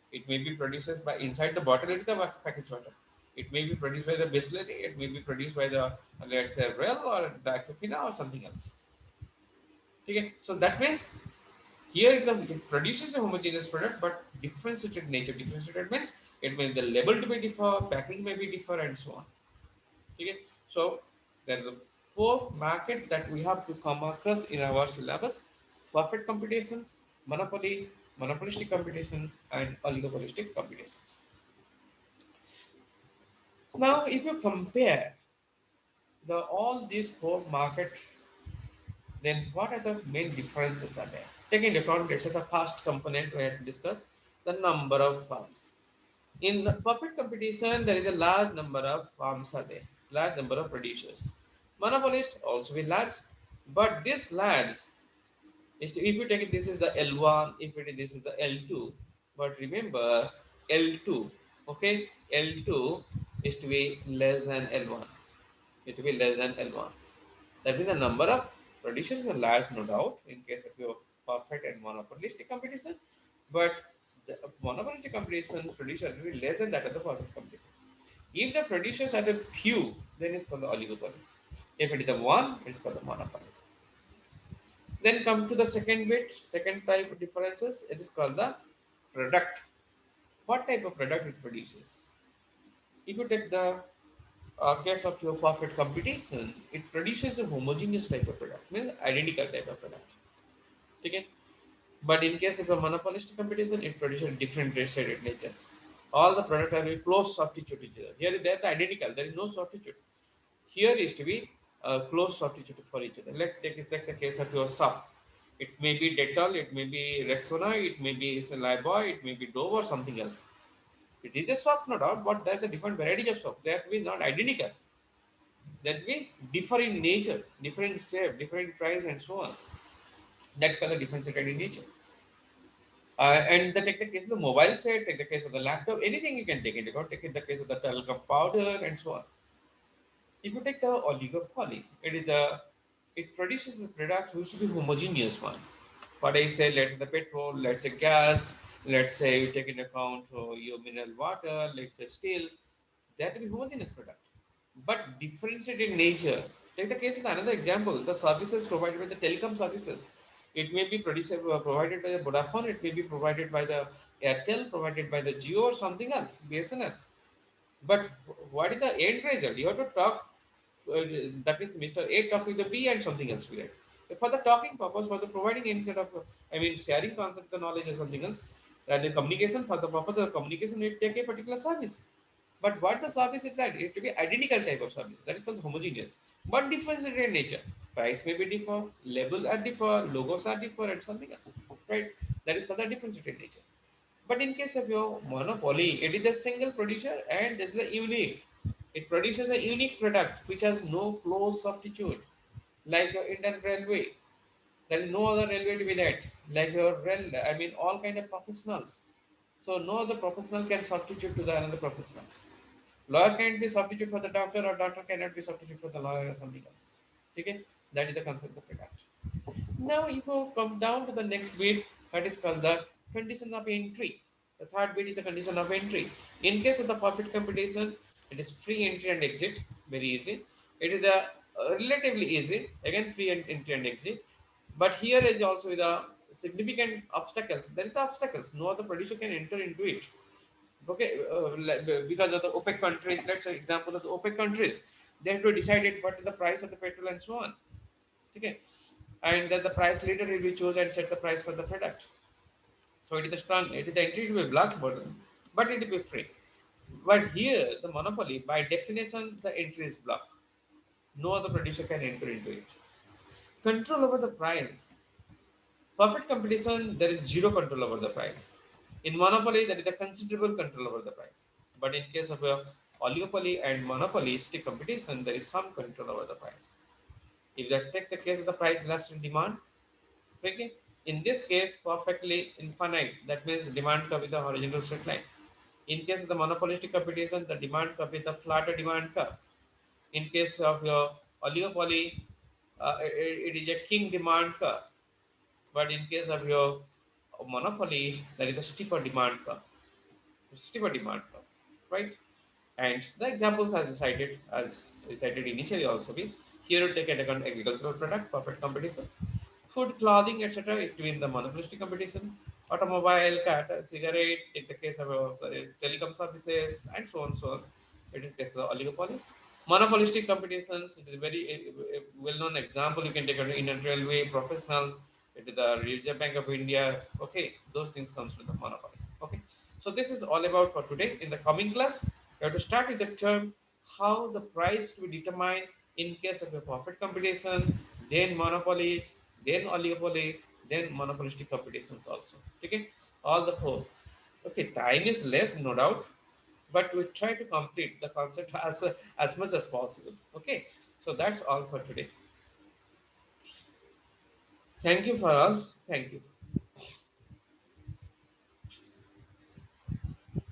It may be produced by inside the bottle. It is the packaged water. It may be produced by the distillery. It may be produced by the let's say well or the aquafina or something else. Okay. So that means here it produces a homogeneous product, but differentiated nature. Differentiated means it may the label to be differ, packing may be differ, and so on. Okay, so there is a four market that we have to come across in our syllabus: perfect competitions, monopoly, monopolistic competition, and oligopolistic competitions. Now, if you compare the all these four market, then what are the main differences are there? Taking into account, let's say the first component we have to discuss the number of firms. In perfect competition, there is a large number of farms are there, large number of producers. Monopolist also be large, but this large if you take it, this is the L1, if it is this is the L2. But remember L2, okay, L2 is to be less than L1. It will be less than L1. That means the number of producers are large, no doubt, in case of your perfect and monopolistic competition. But the monopolistic competition's producers will be less than that of the perfect competition. If the producers are a few, then it's called the oligopoly. If it is the one, it's called the monopoly. Then come to the second bit, second type of differences. It is called the product. What type of product it produces? If you take the case of your perfect competition, it produces a homogeneous type of product, means identical type of product. Okay? But in case of a monopolistic competition, it produces different shaded nature. All the products are very close substitute each other. Here they are the identical. There is no substitute. Here is to be a close substitute for each other. Take the case of your soap. It may be Dettol, it may be Rexona, it may be Lifebuoy, it may be Dove or something else. It is a soap, no doubt, but there are the different varieties of soap. They have to be not identical. That way differ in nature, different shape, different price, and so on. That's called the differentiated in nature. Take the case of the mobile set, take the case of the laptop, anything you can take into account. Take the case of the talcum powder and so on. If you take the oligopoly, it produces a product which should be homogeneous one. What I say, let's say the petrol, let's say gas, let's say you take into account your mineral water, let's say steel, that will be homogeneous product. But differentiated in nature. Take the case of another example, the services provided by the telecom services. It may be provided by the Vodafone, it may be provided by the Airtel, provided by the Geo or something else, BSNL. But what is the end result? You have to talk. That means Mr. A talk with the B and something else with it. For the talking purpose, for the providing instead of, I mean, sharing concept, the knowledge or something else, and the communication for the purpose of communication, it take a particular service. But what the service is that it to be identical type of service. That is called homogeneous, but differentiated in nature. Price may be differ, label are differ, logos are differ, and something else. Right? That is called the differentiated nature. But in case of your monopoly, it is a single producer and this is the unique. It produces a unique product which has no close substitute, like your Indian Railway. There is no other railway to be that. Like your rail, I mean, all kind of professionals. So no other professional can substitute to the another professionals. Lawyer can't be substitute for the doctor, or doctor cannot be substitute for the lawyer or something else. Okay, that is the concept of product. Now, if you come down to the next bit, that is called the condition of entry. The third bit is the condition of entry. In case of the profit competition, it is free entry and exit, very easy. It is the relatively easy, again free entry and exit. But here is also the significant obstacles. There is the obstacles. No other producer can enter into it. Okay, because of the OPEC countries. Let's say example of the OPEC countries, they have to decide it what is the price of the petrol and so on. Okay, and then the price leader will be chosen and set the price for the product. So it is a strong, it is the entry will be blocked, but it will be free. But here, the monopoly, by definition, the entry is blocked. No other producer can enter into it. Control over the price. Perfect competition, there is zero control over the price. In monopoly, there is a considerable control over the price. But in case of a oligopoly and monopolistic competition, there is some control over the price. If that take the case of the price less in demand, okay, in this case, perfectly infinite. That means demand curve with the horizontal straight line. In case of the monopolistic competition, the demand curve with the flatter demand curve. In case of your oligopoly, it is a king demand curve. But in case of your monopoly, there is a steeper demand curve. Steeper demand curve, right? And the examples as I cited initially also be here to take into account agricultural product, perfect competition, food, clothing, etc. Between the monopolistic competition, automobile, cat, cigarette, take the case of telecom services, and so on, so on. It is case of the oligopoly. Monopolistic competitions, it is a very well-known example. You can take an Indian Railway, professionals, it is the Reserve Bank of India. Okay, those things comes with the monopoly. Okay, so this is all about for today. In the coming class, we have to start with the term how the price to be determined in case of a profit competition, then monopolies, then oligopoly, then monopolistic competitions also. Okay, all the four. Okay, time is less, no doubt, but we try to complete the concept as much as possible. Okay, so that's all for today. Thank you for all. Thank you.